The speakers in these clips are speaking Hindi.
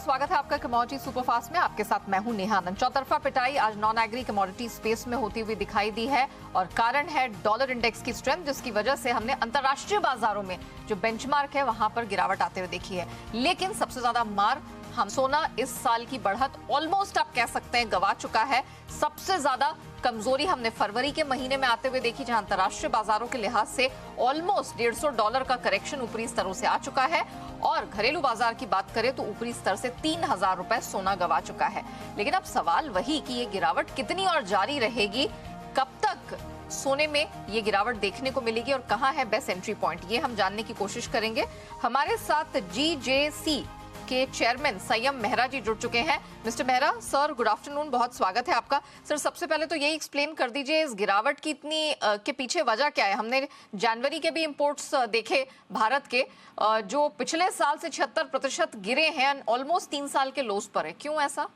स्वागत है आपका कमोडिटी सुपरफास्ट में। आपके साथ मैं हूं नेहा आनंद। चौतरफा पिटाई आज नॉन एग्री कमोडिटी स्पेस में होती हुई दिखाई दी है और कारण है डॉलर इंडेक्स की स्ट्रेंथ, जिसकी वजह से हमने अंतर्राष्ट्रीय बाजारों में जो बेंचमार्क है वहां पर गिरावट आते हुए देखी है। लेकिन सबसे ज्यादा मार हम सोना इस साल की बढ़त ऑलमोस्ट आप कह सकते हैं गवा चुका है। सबसे ज्यादा कमजोरी हमने फरवरी के महीने में आते हुए देखी, जहां अंतर्राष्ट्रीय बाजारों के लिहाज से ऑलमोस्ट $150 का करेक्शन ऊपरी स्तरों से आ चुका है। और घरेलू बाजार की बात करें तो ऊपरी स्तर से 3000 रुपए सोना गवा चुका है। लेकिन अब सवाल वही कि ये गिरावट कितनी और जारी रहेगी, कब तक सोने में ये गिरावट देखने को मिलेगी और कहां है बेस्ट एंट्री पॉइंट, ये हम जानने की कोशिश करेंगे। हमारे साथ GJC के चेयरमैन संयम मेहरा जी जुड़ चुके हैं। Mister Mehra sir, good afternoon, बहुत स्वागत है आपका। सर, सबसे पहले तो यही एक्सप्लेन कर दीजिए इस गिरावट की इतनी के पीछे वजह क्या है। हमने जनवरी के भी इंपोर्ट्स देखे भारत के, जो पिछले साल से 76% गिरे हैं, ऑलमोस्ट 3 साल के लोस पर है। क्यों ऐसा?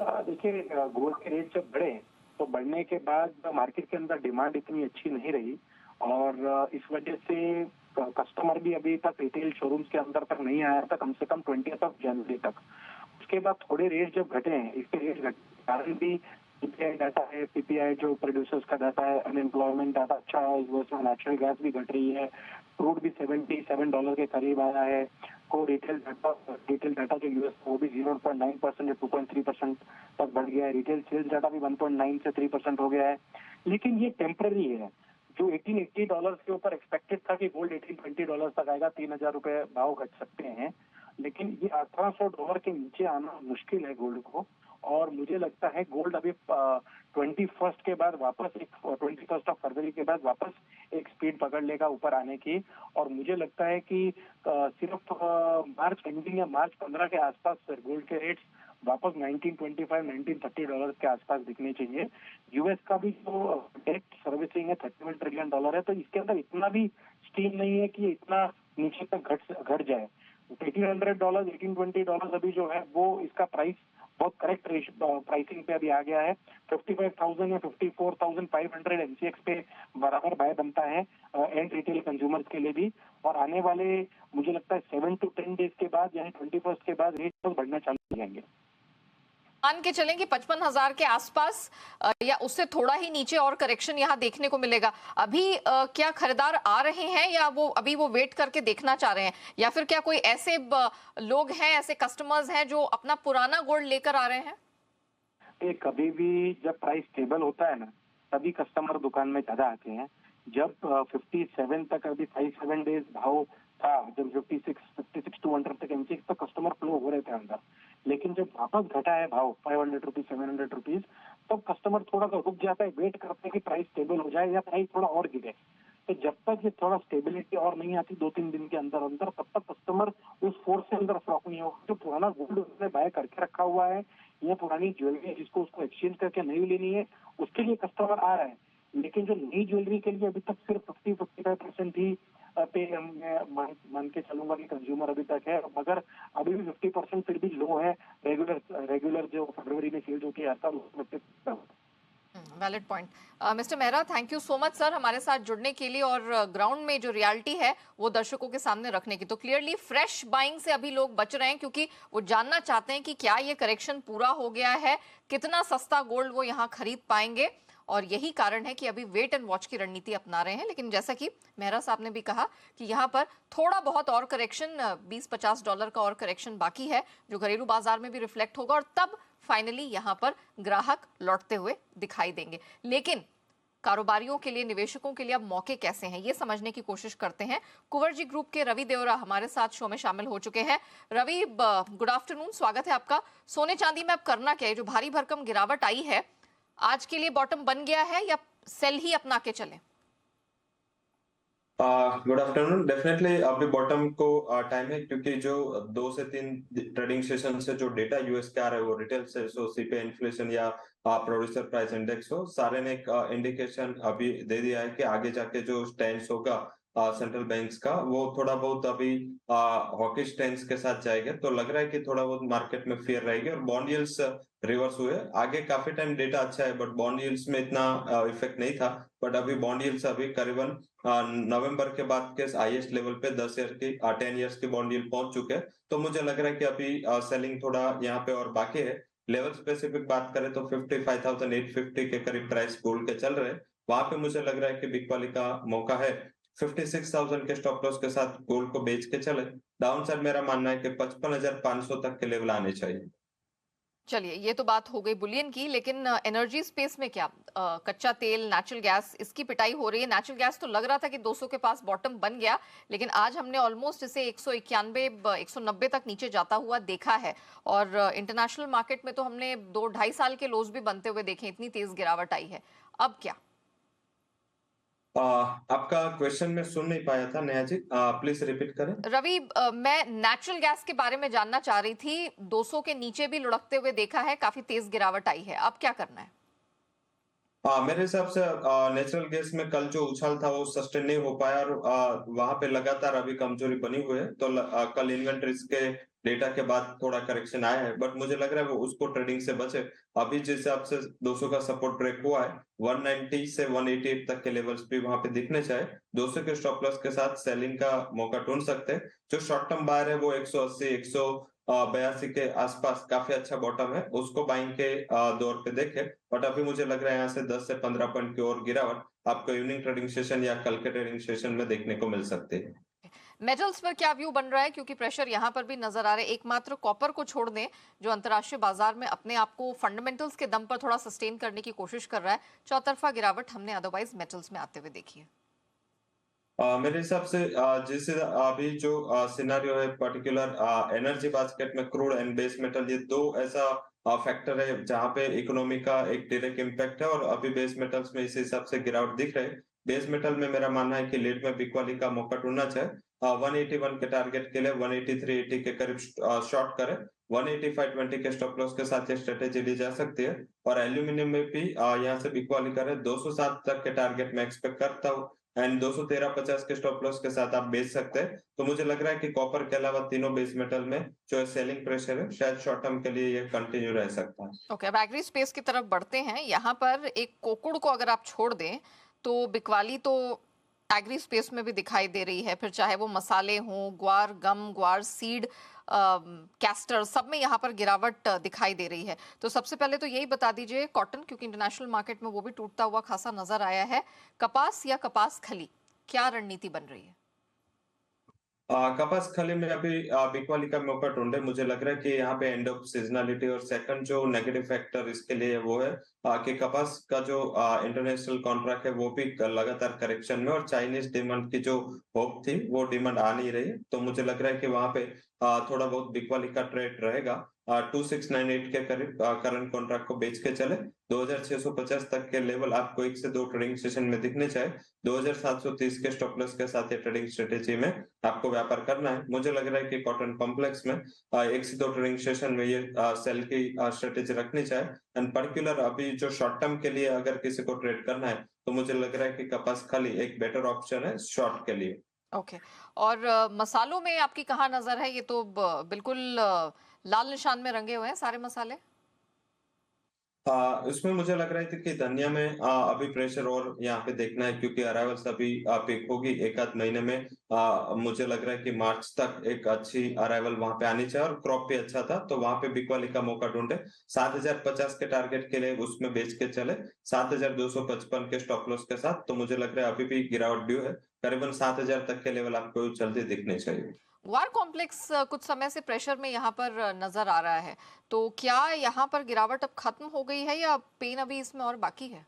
देखिए, गोल्ड के रेट जब बढ़े तो बढ़ने के बाद मार्केट के अंदर डिमांड इतनी अच्छी नहीं रही और इस वजह से कस्टमर भी अभी तक रिटेल शोरूम्स के अंदर तक नहीं आया था, कम से कम 20 जनवरी तक। उसके बाद थोड़े रेट जब घटे हैं, इसके रेट घटे कारण भी पीपीआई डाटा है, पीपीआई जो प्रोड्यूसर्स का डाटा है, अनएम्प्लॉयमेंट डाटा अच्छा है, उसमें नेचुरल गैस भी घट रही है, क्रूड भी $77 के करीब आया है, को रिटेल डाटा जो यूएस वो भी 0.9% या 2.3% तक बढ़ गया है, रिटेल सेल्स डाटा भी 1.9 से 3% हो गया है। लेकिन ये टेम्पररी है। जो $1880 के ऊपर एक्सपेक्टेड था कि गोल्ड $1820 तक आएगा, 3000 रुपए भाव घट सकते हैं, लेकिन ये $1800 के नीचे आना मुश्किल है गोल्ड को। और मुझे लगता है गोल्ड अभी 21 के बाद वापस 21 फरवरी के बाद वापस एक स्पीड पकड़ लेगा ऊपर आने की। और मुझे लगता है कि सिर्फ मार्च एंडिंग या मार्च 15 के आसपास गोल्ड के रेट्स वापस $1925-1930 के आसपास दिखने चाहिए। यूएस का भी जो डेट सर्विसिंग है $31 ट्रिलियन है, तो इसके अंदर इतना भी स्टीम नहीं है कि इतना नीचे तक घट जाए। $1800, $1820 अभी जो है वो इसका प्राइस बहुत करेक्ट प्राइसिंग पे अभी आ गया है। 55,000 या 54,500 एमसीएक्स पे बराबर बाय बनता है एंड रिटेल कंज्यूमर्स के लिए भी। और आने वाले मुझे लगता है 7 to 10 डेज के बाद यानी 21 के बाद रेट बढ़ना चालू हो जाएंगे। मान के चलें कि 55,000 के आसपास या उससे थोड़ा ही नीचे और करेक्शन यहाँ देखने को मिलेगा। अभी क्या खरीदार आ रहे हैं या वो अभी वो वेट करके देखना चाह रहे हैं, या फिर क्या कोई ऐसे लोग हैं, ऐसे कस्टमर्स हैं जो अपना पुराना गोल्ड लेकर आ रहे हैं? कभी भी जब प्राइस स्टेबल होता है ना, तभी कस्टमर दुकान में ज्यादा आते हैं। जब 57 तक अभी 5-7 डेज भाव था, जब 56 to 100 तक एमसीएक्स तक कस्टमर फ्लो हो रहे थे अंदर। लेकिन जब वापस घटा है भाव 500 रुपीज 700 रुपीज, तब कस्टमर थोड़ा सा रुक जाता है, वेट करते हैं कि प्राइस स्टेबल हो जाए या प्राइस थोड़ा और गिरे। तो जब तक ये थोड़ा स्टेबिलिटी और नहीं आती 2-3 दिन के अंदर अंदर, तब तक कस्टमर उस फोर्स से अंदर फ्लॉक नहीं होगा। जो पुराना गोल्ड उसने बाय करके रखा हुआ है या पुरानी ज्वेलरी है जिसको उसको एक्सचेंज करके नहीं लेनी है, उसके लिए कस्टमर आ रहे हैं। लेकिन जो नई ज्वेलरी के लिए अभी तक सिर्फ 50-55% ही पे मान के चलूंगा कि कंज्यूमर अभी तक है, मगर अभी भी 50% फिर भी लो है। रेगुलर जो फरवरी में सेल जो कि आता है। Valid point. Mister Mehra, thank you so much sir हमारे साथ जुड़ने के लिए और ग्राउंड में जो रियलिटी है वो दर्शकों के सामने रखने की। तो क्लियरली फ्रेश बाइंग से अभी लोग बच रहे हैं, क्योंकि वो जानना चाहते हैं कि क्या ये करेक्शन पूरा हो गया है, कितना सस्ता गोल्ड वो यहाँ खरीद पाएंगे। और यही कारण है कि अभी वेट एंड वॉच की रणनीति अपना रहे हैं। लेकिन जैसा कि मेहरा साहब ने भी कहा कि यहाँ पर थोड़ा बहुत और करेक्शन, $20-50 का और करेक्शन बाकी है, जो घरेलू बाजार में भी रिफ्लेक्ट होगा और तब फाइनली यहाँ पर ग्राहक लौटते हुए दिखाई देंगे। लेकिन कारोबारियों के लिए, निवेशकों के लिए अब मौके कैसे हैं, ये समझने की कोशिश करते हैं। कुंवर ग्रुप के रवि देवरा हमारे साथ शो में शामिल हो चुके हैं। रवि, गुड आफ्टरनून, स्वागत है आपका। सोने चांदी में अब करना क्या है? जो भारी भरकम गिरावट आई है, आज के लिए बॉटम बन गया है या सेल ही अपना के चले? Good afternoon. डेफिनेटली अभी बॉटम को टाइम है, क्योंकि जो 2 से 3 ट्रेडिंग सेशन से जो डेटा यूएस के आ रहा है, वो रिटेल सेल्स हो, सीपीआई इन्फ्लेशन या प्रोड्यूसर प्राइस इंडेक्स हो, सारे ने एक इंडिकेशन अभी दे दिया है कि आगे जाके जो स्टैंड होगा सेंट्रल बैंक्स का, वो थोड़ा बहुत अभी हॉकिश स्टैंस के साथ जाएगा। तो लग रहा है कि थोड़ा बहुत मार्केट में फियर रहेगी और बॉन्ड यील्ड्स रिवर्स हुए। आगे काफी टाइम डेटा अच्छा है, बट बॉन्ड यील्ड्स में इतना इफेक्ट नहीं था। बट अभी बॉन्ड यील्ड्स अभी करीबन नवंबर के बाद के हाईएस्ट लेवल पे 10 इयर्स की बॉन्ड यील्ड पहुंच चुके हैं। तो मुझे लग रहा है कि अभी सेलिंग थोड़ा यहाँ पे और बाकी है। लेवल स्पेसिफिक बात करें तो 55,850 के करीब प्राइस गोल्ड के चल रहे हैं। वहां पे मुझे लग रहा है कि बिग वाली का मौका है। 56,000 के स्टॉप लॉस के साथ गोल्ड को बेच के चले। डाउन साइड मेरा मानना है कि 55,500 तक के लेवल आने चाहिए। चलिए, ये तो बात हो गई बुलियन की, लेकिन एनर्जी स्पेस में क्या? कच्चा तेल, नेचुरल गैस, इसकी पिटाई हो रही है। नेचुरल गैस तो लग रहा था कि 200 के पास बॉटम बन गया, लेकिन आज हमने ऑलमोस्ट इसे 191 190 तक नीचे जाता हुआ देखा है। और इंटरनेशनल मार्केट में तो हमने 2-2.5 साल के लोज भी बनते हुए देखे, इतनी तेज गिरावट आई है। अब क्या? आपका क्वेश्चन मैं सुन नहीं पाया था नेहा जी, प्लीज रिपीट करें। रवि, मैं नेचुरल गैस के बारे में जानना चाह रही थी। 200 के नीचे भी लुढ़कते हुए देखा है, काफी तेज गिरावट आई है। अब क्या करना है? मेरे हिसाब से नेचुरल गैस में कल जो उछाल था वो सस्टेन नहीं हो पाया और वहां पे लगातार अभी कमजोरी बनी हुई है। तो कल इन्वेंटरीज के डेटा के बाद थोड़ा करेक्शन आया है, बट मुझे लग रहा है वो उसको ट्रेडिंग से बचे। अभी जिस हिसाब से 200 का सपोर्ट ब्रेक हुआ है, 190 से 188 तक के लेवल्स भी वहां पे दिखने चाहिए। 200 के स्टॉप लॉस के साथ सेलिंग का मौका ढूंढ सकते हैं। जो शॉर्ट टर्म बायर है वो 180 182 के आसपास काफी अच्छा बॉटम है, उसको बाइंग के दौर पे देखे। बट अभी मुझे लग रहा है यहाँ से 10 से 15 पॉइंट की और गिरावट आपको इवनिंग ट्रेडिंग सेशन या कल के ट्रेडिंग सेशन में देखने को मिल सकती है। मेटल्स पर क्या व्यू बन रहा है? क्योंकि प्रेशर यहां पर भी नजर आ रहा है। एकमात्र कॉपर को छोड़ दें, जो अंतर्राष्ट्रीय बाजार में अपने आप को फंडामेंटल्स के दम पर थोड़ा सस्टेन करने की कोशिश कर रहा है। चौतरफा गिरावट हमने अदरवाइज मेटल्स में आते हुए देखी है। मेरे हिसाब से जैसे अभी जो सिनेरियो है पर्टिकुलर एनर्जी बास्केट में क्रूड एंड बेस मेटल, ये दो ऐसा फैक्टर है जहां पे इकोनॉमी का एक डायरेक्ट इम्पैक्ट है और अभी बेस मेटल्स में इस हिसाब से गिरावट दिख रहे हैं। बेस मेटल में मेरा मानना है कि लेट में बिकवाली का मौका ढूंढना चाहिए। 181 के टारगेट के लिए 183.80 के करीब शॉर्ट करें। 185.20 के स्टॉप लॉस के साथ ये स्ट्रेटेजी ली जा सकती है। और एल्यूमिनियम में भी यहाँ से बिकवाली करें 207 तक के टारगेट मैं एक्सपेक्ट करता हूँ एंड 213.50 के स्टॉप लॉस के साथ आप बेच सकते हैं। तो मुझे लग रहा है कि कॉपर के अलावा तीनों बेस मेटल में जो सेलिंग प्रेशर है शायद शॉर्ट टर्म के लिए ये कंटिन्यू रह सकता है। ओके, अब एग्री स्पेस की तरफ बढ़ते हैं। यहाँ पर एक कोकुड़ को अगर आप छोड़ दें तो बिकवाली तो एग्री स्पेस में भी दिखाई दे रही है। फिर चाहे वो मसाले हों, ग्वार गम, ग्वार सीड, कैस्टर, सब में यहाँ पर गिरावट दिखाई दे रही है। तो सबसे पहले तो यही बता दीजिए, कॉटन, क्योंकि इंटरनेशनल मार्केट में वो भी टूटता हुआ खासा नजर आया है। कपास या कपास खली, क्या रणनीति बन रही है? कपास खली में अभी बिकवाली का मौका ढूंढे। मुझे लग रहा है कि यहाँ पे एंड ऑफ सीजनलिटी और सेकंड जो नेगेटिव फैक्टर इसके लिए वो है कि कपास का जो इंटरनेशनल कॉन्ट्रैक्ट है वो भी लगातार करेक्शन में और चाइनीज डिमांड की जो होप थी वो डिमांड आ नहीं रही। तो मुझे लग रहा है कि वहां पे थोड़ा बहुत बिकवाली का ट्रेड रहेगा। 2698 के करीब करंट कॉन्ट्रैक्ट को बेच के चले। 2650 तक के लेवल आपको 1 से 2 ट्रेडिंग सेशन में दिखने चाहिए। 2730 के स्टॉप लॉस के साथ ये ट्रेडिंग स्ट्रेटेजी में आपको व्यापार करना है। मुझे लग रहा है कि कॉटन कॉम्प्लेक्स में 1 से 2 ट्रेडिंग सेशन में ये सेल की स्ट्रेटेजी रखनी चाहिए। एंड पर्टिकुलर अभी जो शॉर्ट टर्म के लिए अगर किसी को ट्रेड करना है तो मुझे लग रहा है कि कपास खाली एक बेटर ऑप्शन है शॉर्ट के लिए। ओके। और मसालों में आपकी कहाँ नजर है? ये तो बिल्कुल लाल निशान में रंगे हुए हैं सारे मसाले। इसमें मुझे लग रहा है कि धनिया में अभी प्रेशर और यहाँ पे देखना है क्योंकि अराइवल्स अभी पिक होगी एक आध महीने में। मुझे लग रहा है कि मार्च तक एक अच्छी अराइवल वहां पे आनी चाहिए और क्रॉप भी अच्छा था तो वहां पे बिकवाली का मौका ढूंढे। 7050 के टारगेट के लिए उसमें बेच के चले 7255 के स्टॉप लॉस के साथ। तो मुझे लग रहा है अभी भी गिरावट ड्यू है, करीबन 7000 तक के लेवल आपको जल्दी दिखने चाहिए। वार कॉम्प्लेक्स कुछ समय से प्रेशर में यहाँ पर नजर आ रहा है। तो क्या यहाँ पर गिरावट अब खत्म हो गई है या पेन अभी इसमें और बाकी है?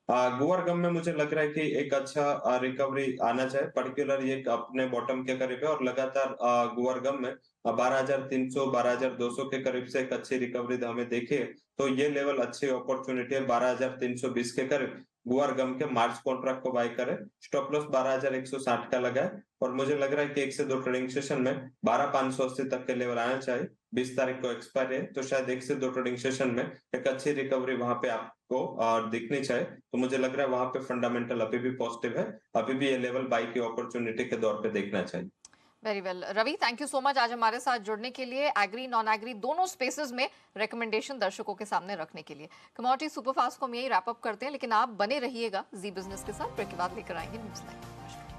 गोवर गम में मुझे लग रहा है कि एक अच्छा रिकवरी आना चाहिए। पर्टिकुलर ये अपने बॉटम के करीब है और लगातार गोवर गम में 12,300 12,200 के करीब से एक अच्छी रिकवरी हमें देखी है। तो ये लेवल अच्छी अपॉर्चुनिटी है 12,320 के करीब। गुआर गम के मार्च कॉन्ट्रैक्ट को बाय करें। स्टॉप लॉस 12,160 का लगा है और मुझे लग रहा है कि 1 से 2 ट्रेडिंग सेशन में 12,580 तक के लेवल आना चाहिए। 20 तारीख को एक्सपायर है, तो शायद 1 से 2 ट्रेडिंग सेशन में एक अच्छी रिकवरी वहां पे आपको दिखनी चाहिए। तो मुझे लग रहा है वहां पे फंडामेंटल अभी भी पॉजिटिव है, अभी भी ये लेवल बाई की अपॉर्चुनिटी के दौर पे देखना चाहिए। Very well Ravi, thank you so much आज हमारे साथ जुड़ने के लिए, एग्री नॉन एग्री दोनों स्पेसेस में रिकमेंडेशन दर्शकों के सामने रखने के लिए। कमोडिटी सुपरफास्ट को हम यही रैप अप करते हैं, लेकिन आप बने रहिएगा जी बिजनेस के साथ। ब्रेक के बाद लेकर आएंगे न्यूज़ लाइव।